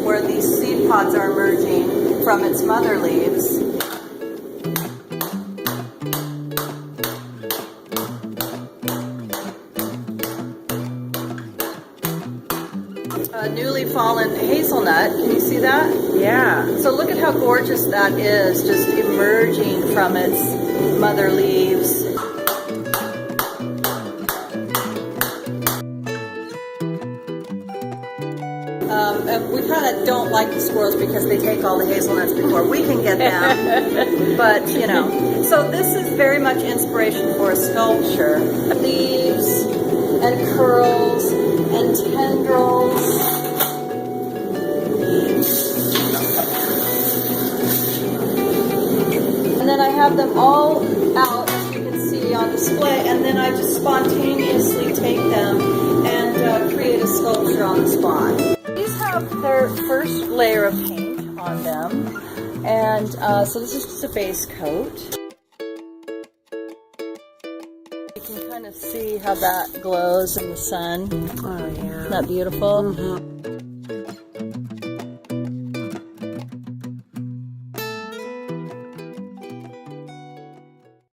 where these seed pods are emerging from its mother leaves. A newly fallen hazelnut, can you see that? Yeah. So look at how gorgeous that is, just emerging from its mother leaves. And we kind of don't like the squirrels because they take all the hazelnuts before we can get them. But, you know. So this is very much inspiration for a sculpture. Leaves and curls and tendrils. And then I have them all out, as you can see, on display, and then I just spontaneously take them and create a sculpture on the spot. These have their first layer of paint on them, and so this is just a base coat. You can kind of see how that glows in the sun. Oh yeah. Isn't that beautiful? Mm-hmm.